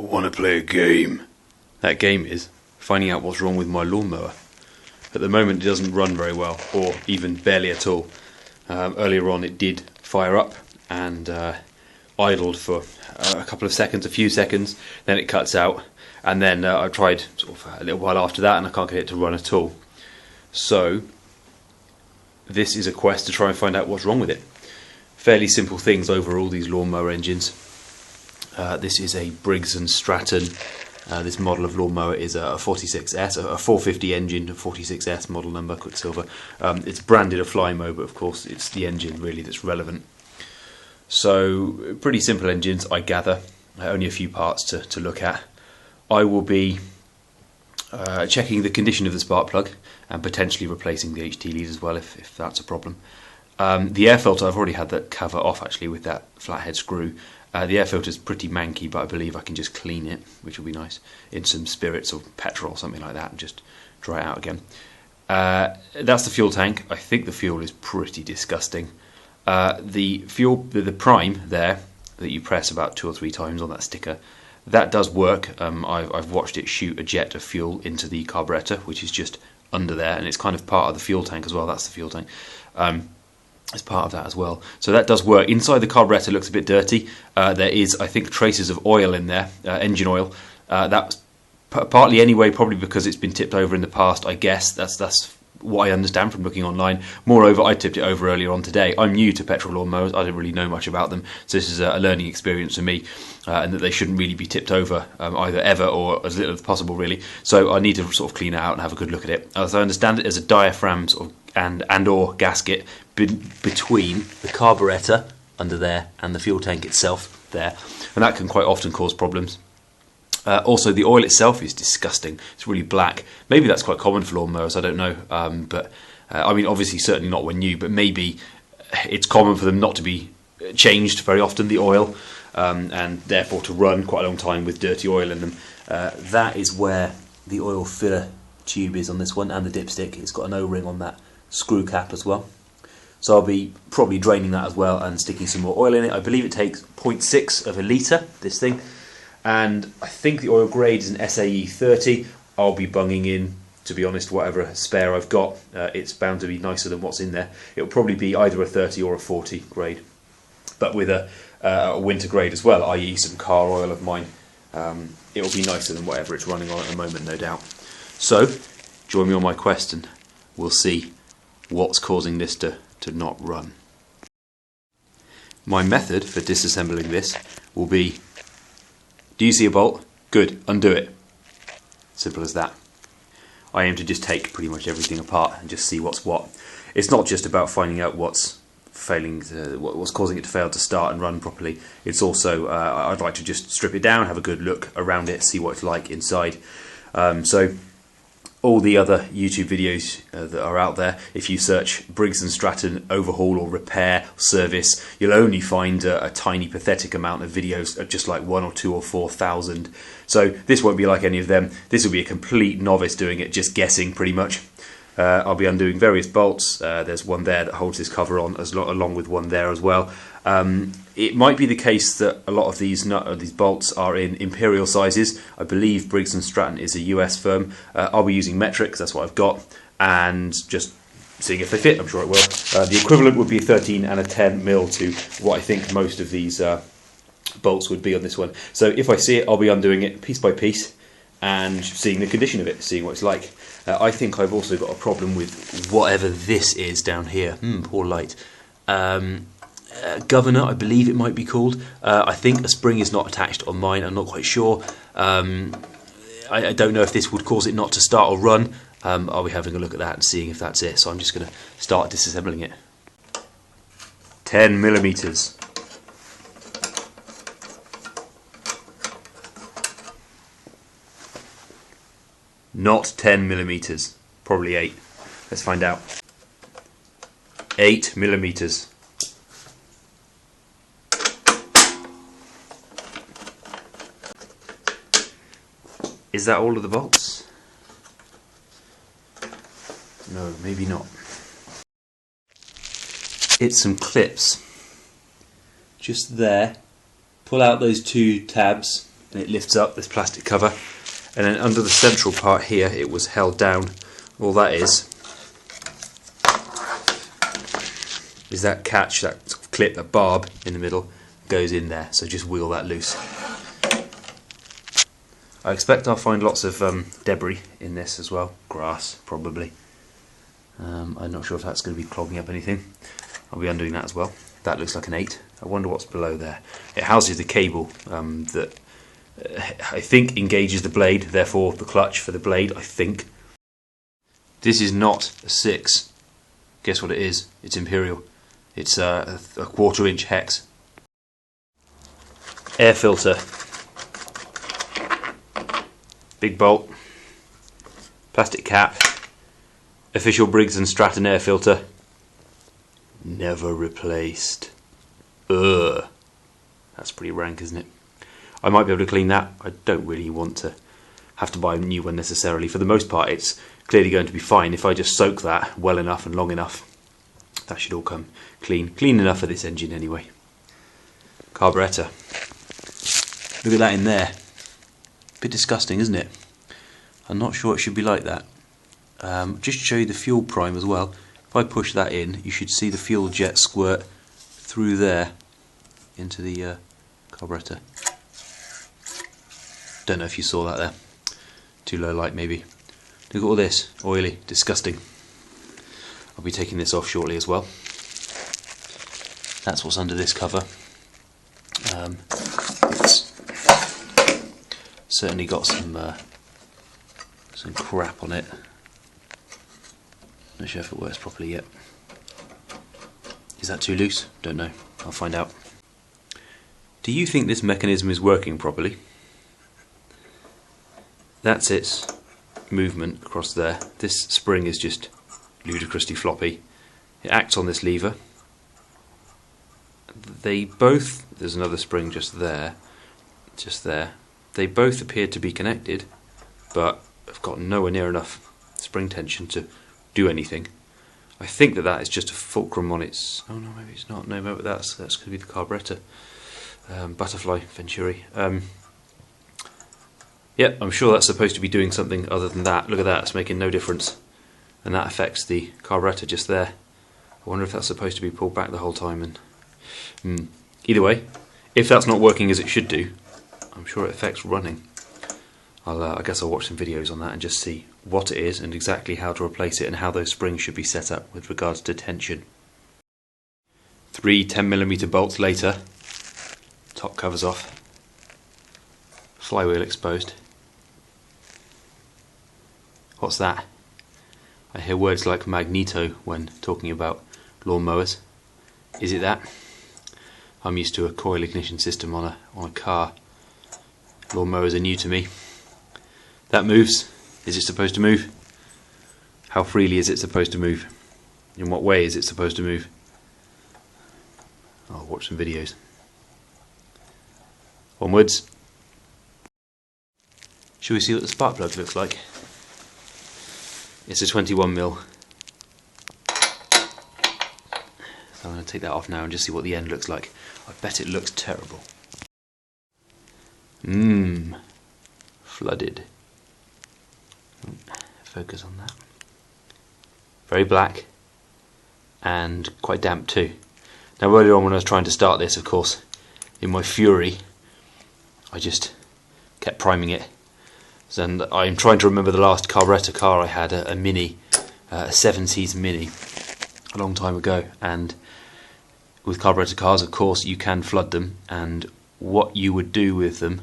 I want to play a game. That game is finding out what's wrong with my lawnmower. At the moment it doesn't run very well, or even barely at all. Earlier on it did fire up and idled for a couple of seconds, a few seconds, then it cuts out, and then I tried sort of a little while after that and I can't get it to run at all. So this is a quest to try and find out what's wrong with it. Fairly simple things over all these lawnmower engines. This is a Briggs and Stratton. This model of lawnmower is a 46S, a 450 engine, a 46S model number, Quicksilver. It's branded a Flymo, but of course it's the engine really that's relevant. So pretty simple engines, I gather. Only a few parts to look at. I will be checking the condition of the spark plug and potentially replacing the HT lead as well if that's a problem. The air filter, I've already had that cover off actually with that flathead screw. The air filter is pretty manky, but I believe I can just clean it, which will be nice, in some spirits or petrol or something like that, and just dry it out again. That's the fuel tank. I think the fuel is pretty disgusting. The prime there that you press about 2 or 3 times on that sticker, that does work. I've watched it shoot a jet of fuel into the carburetor, which is just under there, and it's kind of part of the fuel tank as well. That's the fuel tank. It's part of that as well. So that does work. Inside the carburetor looks a bit dirty. There is, I think, traces of oil in there, engine oil. That's partly anyway, probably because it's been tipped over in the past, I guess. That's what I understand from looking online. Moreover, I tipped it over earlier on today. I'm new to petrol lawnmowers. I don't really know much about them. So this is a learning experience for me, and that they shouldn't really be tipped over either ever or as little as possible, really. So I need to sort of clean it out and have a good look at it. As I understand it, there's a diaphragm sort of and/or gasket between the carburetor under there and the fuel tank itself there, and that can quite often cause problems. Also, the oil itself is disgusting. It's really black. Maybe that's quite common for lawnmowers, I don't know. But I mean, obviously, certainly not when new, but maybe it's common for them not to be changed very often, the oil, and therefore to run quite a long time with dirty oil in them. That is where the oil filler tube is on this one, and the dipstick. It's got an O-ring on that screw cap as well. So I'll be probably draining that as well and sticking some more oil in it. I believe it takes 0.6 of a litre, this thing. And I think the oil grade is an SAE 30. I'll be bunging in, to be honest, whatever spare I've got. It's bound to be nicer than what's in there. It'll probably be either a 30 or a 40 grade, but with a winter grade as well, i.e. some car oil of mine. It'll be nicer than whatever it's running on at the moment, no doubt. So, join me on my quest and we'll see what's causing this to not run. My method for disassembling this will be: do you see a bolt? Good, undo it. Simple as that. I aim to just take pretty much everything apart and just see what's what. It's not just about finding out what's what's causing it to fail to start and run properly. It's also, I'd like to just strip it down, have a good look around it, see what it's like inside. So all the other YouTube videos that are out there, if you search Briggs and Stratton overhaul or repair service, you'll only find a tiny pathetic amount of videos of just like 1 or 2 or 4,000. So this won't be like any of them. This will be a complete novice doing it, just guessing pretty much. I'll be undoing various bolts. There's one there that holds this cover on, along with one there as well. It might be the case that a lot of these bolts are in imperial sizes. I believe Briggs and Stratton is a US firm. I'll be using metrics, that's what I've got, and just seeing if they fit. I'm sure it will. The equivalent would be a 13 and a 10 mil to what I think most of these bolts would be on this one. So if I see it, I'll be undoing it piece by piece and seeing the condition of it, seeing what it's like. I think I've also got a problem with whatever this is down here. Poor light. Governor, I believe it might be called. I think a spring is not attached on mine. I'm not quite sure. I don't know if this would cause it not to start or run. I'll be having a look at that and seeing if that's it. So I'm just going to start disassembling it. 10 millimeters. Not 10 millimeters, probably 8. Let's find out. 8 millimeters. Is that all of the bolts? No, maybe not. It's some clips. Just there. Pull out those 2 tabs and it lifts up this plastic cover, and then under the central part here it was held down. All that is that catch, that clip, that barb in the middle goes in there, so just wheel that loose. I expect I'll find lots of debris in this as well, grass probably. I'm not sure if that's going to be clogging up anything. I'll be undoing that as well. That looks like an 8. I wonder what's below there. It houses the cable that I think engages the blade, therefore the clutch for the blade, I think. This is not a 6. Guess what it is? It's Imperial. It's a 1/4 inch hex. Air filter. Big bolt. Plastic cap. Official Briggs and Stratton air filter. Never replaced. Ugh. That's pretty rank, isn't it? I might be able to clean that. I don't really want to have to buy a new one necessarily. For the most part, it's clearly going to be fine if I just soak that well enough and long enough. That should all come clean. Clean enough for this engine anyway. Carburetor. Look at that in there. Bit disgusting, isn't it? I'm not sure it should be like that. Just to show you the fuel prime as well. If I push that in, you should see the fuel jet squirt through there into the carburetor. Don't know if you saw that there. Too low light maybe. Look at all this. Oily. Disgusting. I'll be taking this off shortly as well. That's what's under this cover. It's certainly got some crap on it. Not sure if it works properly yet. Is that too loose? Don't know. I'll find out. Do you think this mechanism is working properly? That's its movement across there. This spring is just ludicrously floppy. It acts on this lever. They both, there's another spring just there, they both appear to be connected, but have got nowhere near enough spring tension to do anything. I think that is just a fulcrum on its, oh no, maybe it's not, no, maybe that's going to be the carburetor. Butterfly Venturi. Yeah, I'm sure that's supposed to be doing something other than that. Look at that, it's making no difference. And that affects the carburetor just there. I wonder if that's supposed to be pulled back the whole time. And either way, if that's not working as it should do, I'm sure it affects running. I guess I'll watch some videos on that and just see what it is and exactly how to replace it and how those springs should be set up with regards to tension. 3 10mm bolts later, top covers off, flywheel exposed. What's that? I hear words like magneto when talking about lawnmowers. Is it that? I'm used to a coil ignition system on a car. Lawnmowers are new to me. That moves. Is it supposed to move? How freely is it supposed to move? In what way is it supposed to move? I'll watch some videos. Onwards. Shall we see what the spark plug looks like? It's a 21mm. So I'm going to take that off now and just see what the end looks like. I bet it looks terrible. Flooded. Focus on that. Very black and quite damp too. Now earlier on when I was trying to start this, of course, in my fury, I just kept priming it. And I'm trying to remember the last carburetor car I had, a Mini, a 7-seat Mini, a long time ago. And with carburetor cars, of course, you can flood them. And what you would do with them,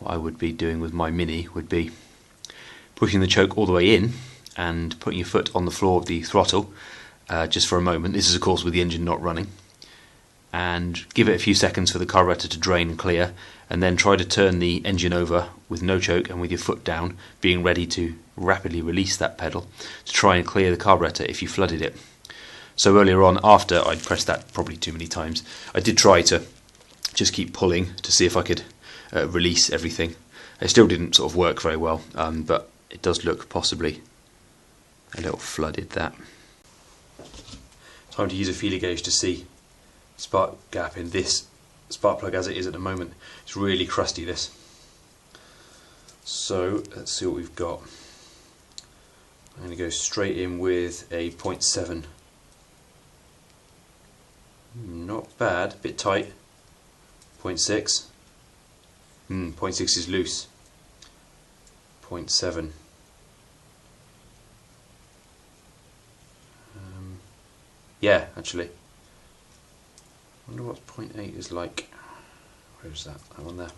what I would be doing with my Mini, would be pushing the choke all the way in and putting your foot on the floor of the throttle just for a moment. This is, of course, with the engine not running. And give it a few seconds for the carburetor to drain and clear, and then try to turn the engine over with no choke and with your foot down, being ready to rapidly release that pedal to try and clear the carburetor if you flooded it. So earlier on, after I'd pressed that probably too many times, I did try to just keep pulling to see if I could release everything. It still didn't sort of work very well, but it does look possibly a little flooded, that. Time to use a feeler gauge to see spark gap in this spark plug as it is at the moment. It's really crusty, this. So let's see what we've got. I'm going to go straight in with a 0.7. Not bad, a bit tight. 0.6. 0.6 is loose. 0.7. Yeah, actually. I wonder what 0.8 is like. Where's that? That one there.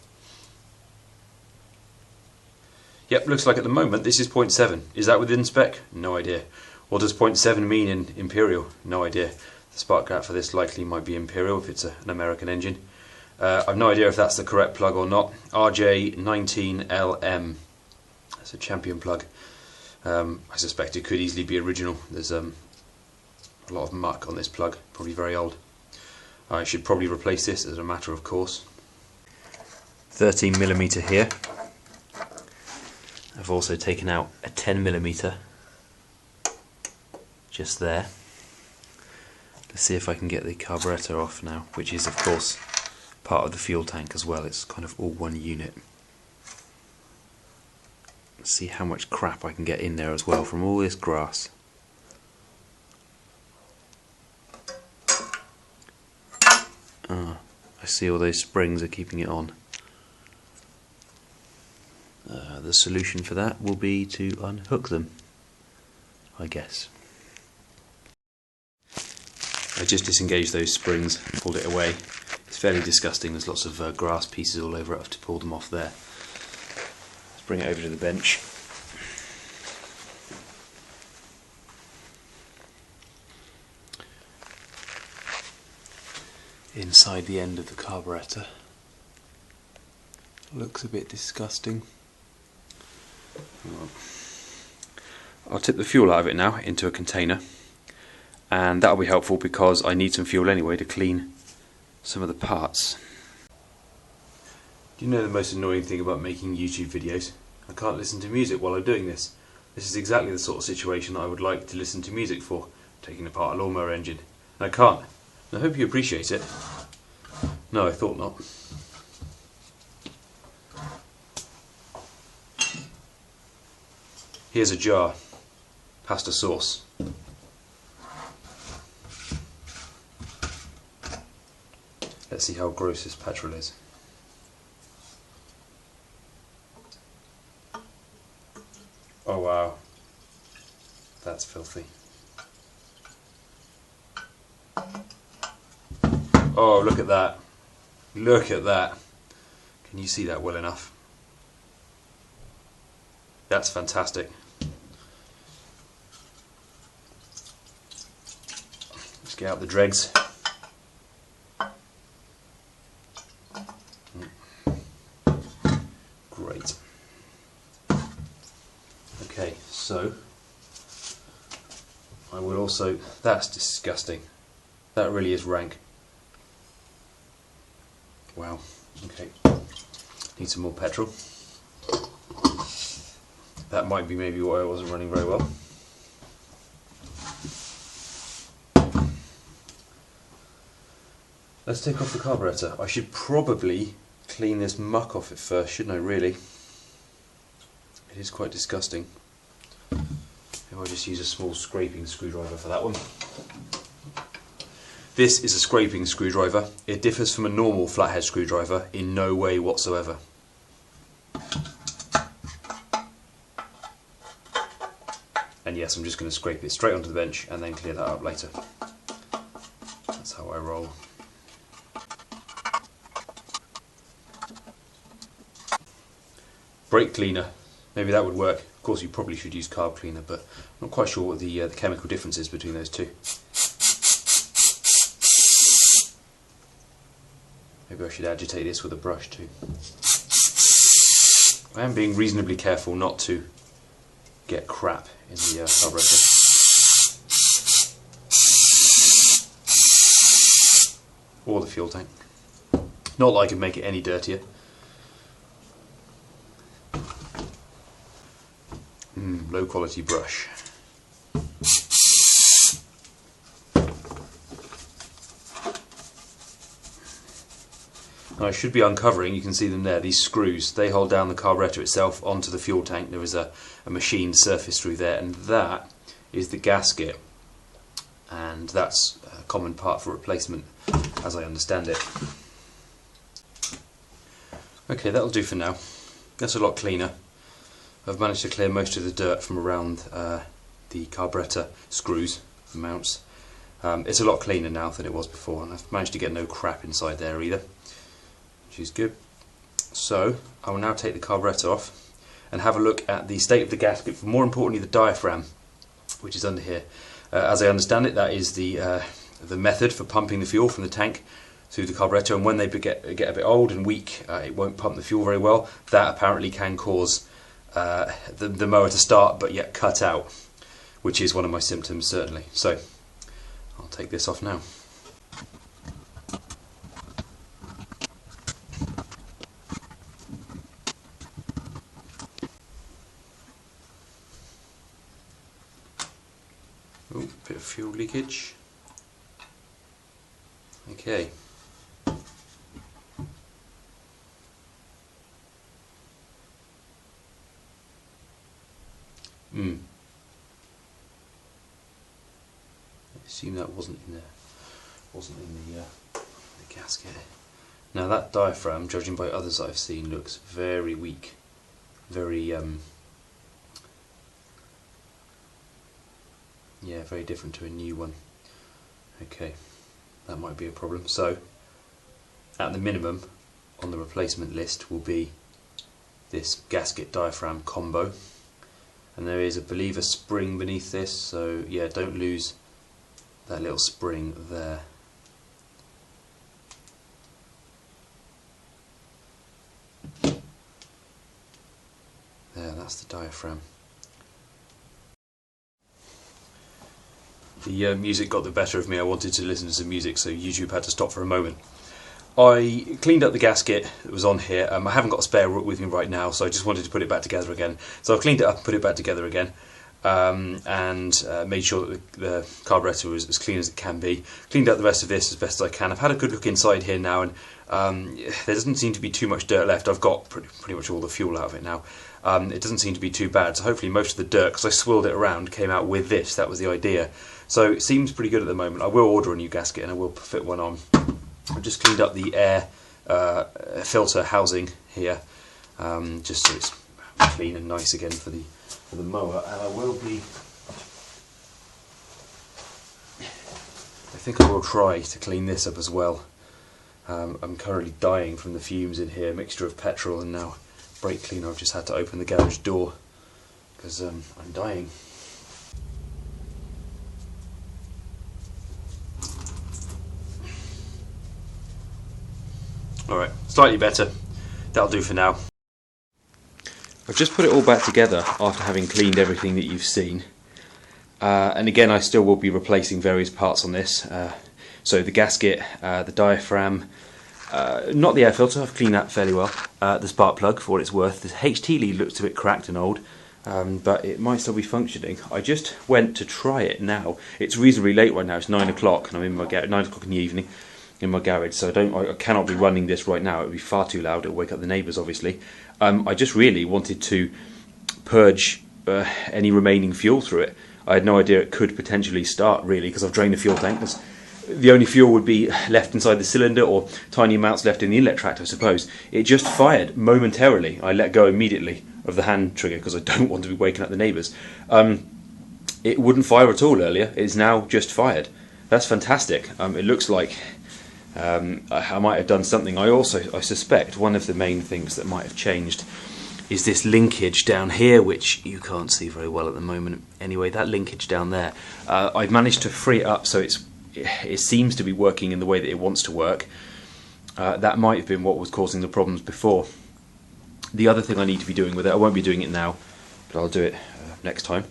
Yep, looks like at the moment this is 0.7. Is that within spec? No idea. What does 0.7 mean in Imperial? No idea. The spark gap for this likely might be Imperial if it's an American engine. I've no idea if that's the correct plug or not. RJ19LM. That's a champion plug. I suspect it could easily be original. There's a lot of muck on this plug, probably very old. I should probably replace this as a matter of course. 13mm here. I've also taken out a 10mm just there. Let's see if I can get the carburetor off now, which is of course part of the fuel tank as well. It's kind of all one unit. Let's see how much crap I can get in there as well from all this grass. I see all those springs are keeping it on. The solution for that will be to unhook them, I guess. I just disengaged those springs, pulled it away. It's fairly disgusting, there's lots of grass pieces all over it. I have to pull them off there. Let's bring it over to the bench. Inside the end of the carburetor. Looks a bit disgusting. I'll tip the fuel out of it now into a container, and that'll be helpful because I need some fuel anyway to clean some of the parts. Do you know the most annoying thing about making YouTube videos? I can't listen to music while I'm doing this. This is exactly the sort of situation that I would like to listen to music for, taking apart a lawnmower engine. And I can't. I hope you appreciate it. No, I thought not. Here's a jar. Pasta sauce. Let's see how gross this petrol is. Oh wow. That's filthy. Oh, look at that. Look at that. Can you see that well enough? That's fantastic. Let's get out the dregs. Great. Okay, so I will also... That's disgusting. That really is rank. Wow, okay. Need some more petrol. That might be maybe why I wasn't running very well. Let's take off the carburetor. I should probably clean this muck off it first, shouldn't I really? It is quite disgusting. Maybe I'll just use a small scraping screwdriver for that one. This is a scraping screwdriver. It differs from a normal flathead screwdriver in no way whatsoever. And yes, I'm just going to scrape it straight onto the bench and then clear that up later. That's how I roll. Brake cleaner. Maybe that would work. Of course you probably should use carb cleaner, but I'm not quite sure what the chemical difference is between those two. Maybe I should agitate this with a brush too. I am being reasonably careful not to get crap in the carburetor. Or the fuel tank. Not that I can make it any dirtier. Low quality brush. I should be uncovering, you can see them there, these screws. They hold down the carburetor itself onto the fuel tank. There is a machined surface through there, and that is the gasket. And that's a common part for replacement, as I understand it. Okay, that'll do for now. That's a lot cleaner. I've managed to clear most of the dirt from around the carburetor screws, the mounts. It's a lot cleaner now than it was before, and I've managed to get no crap inside there either, which is good. So I will now take the carburetor off and have a look at the state of the gasket, but more importantly the diaphragm, which is under here. As I understand it, that is the method for pumping the fuel from the tank through the carburetor, and when they get a bit old and weak, it won't pump the fuel very well. That apparently can cause the mower to start but yet cut out, which is one of my symptoms certainly. So I'll take this off now. Oh, bit of fuel leakage. Okay. I assume that wasn't in there. Wasn't in the gasket. Now that diaphragm, judging by others I've seen, looks very weak. Very yeah, very different to a new one. Okay, that might be a problem. So at the minimum on the replacement list will be this gasket diaphragm combo, and there is, I believe, a spring beneath this, so yeah, don't lose that little spring there. There, that's the diaphragm. The music got the better of me. I wanted to listen to some music, so YouTube had to stop for a moment. I cleaned up the gasket that was on here. I haven't got a spare with me right now, so I just wanted to put it back together again. So I've cleaned it up and put it back together again, and made sure that the carburetor was as clean as it can be. Cleaned up the rest of this as best as I can. I've had a good look inside here now, and there doesn't seem to be too much dirt left. I've got pretty much all the fuel out of it now. It doesn't seem to be too bad, so hopefully most of the dirt, because I swirled it around, came out with this. That was the idea. So it seems pretty good at the moment. I will order a new gasket and I will fit one on. I've just cleaned up the air filter housing here, just so it's clean and nice again for the mower. And I will be, I think I will try to clean this up as well. I'm currently dying from the fumes in here, mixture of petrol and now brake cleaner. I've just had to open the garage door because I'm dying. Alright, slightly better. That'll do for now. I've just put it all back together after having cleaned everything that you've seen. And again, I still will be replacing various parts on this. So the gasket, the diaphragm, not the air filter, I've cleaned that fairly well. The spark plug, for what it's worth. The HT lead looks a bit cracked and old, but it might still be functioning. I just went to try it now. It's reasonably late right now, it's 9 o'clock, and I'm in my 9 o'clock in the evening. In my garage, so I cannot be running this right now. It would be far too loud. It would wake up the neighbours, obviously. I just really wanted to purge any remaining fuel through it. I had no idea it could potentially start, really, because I've drained the fuel tank. The only fuel would be left inside the cylinder, or tiny amounts left in the inlet tract, I suppose. It just fired momentarily. I let go immediately of the hand trigger because I don't want to be waking up the neighbours. It wouldn't fire at all earlier. It's now just fired. That's fantastic. It looks like I might have done something. I suspect one of the main things that might have changed is this linkage down here, which you can't see very well at the moment. Anyway, that linkage down there, I've managed to free it up so it seems to be working in the way that it wants to work. That might have been what was causing the problems before. The other thing I need to be doing with it, I won't be doing it now, but I'll do it next time,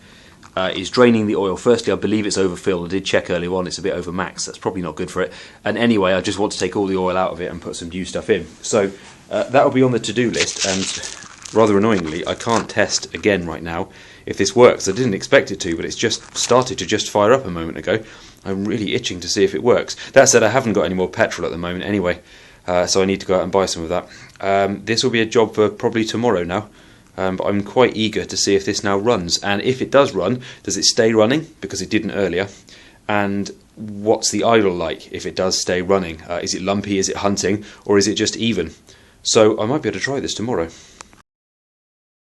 is draining the oil. Firstly, I believe it's overfilled. I did check earlier on, it's a bit over max. That's probably not good for it. And anyway, I just want to take all the oil out of it and put some new stuff in. So that'll be on the to-do list, and rather annoyingly, I can't test again right now if this works. I didn't expect it to, but it's just started to just fire up a moment ago. I'm really itching to see if it works. That said, I haven't got any more petrol at the moment anyway. so I need to go out and buy some of that. This will be a job for probably tomorrow now, but I'm quite eager to see if this now runs, and if it does run, does it stay running, because it didn't earlier, and what's the idle like if it does stay running? Is it lumpy, is it hunting, or is it just even? So I might be able to try this tomorrow.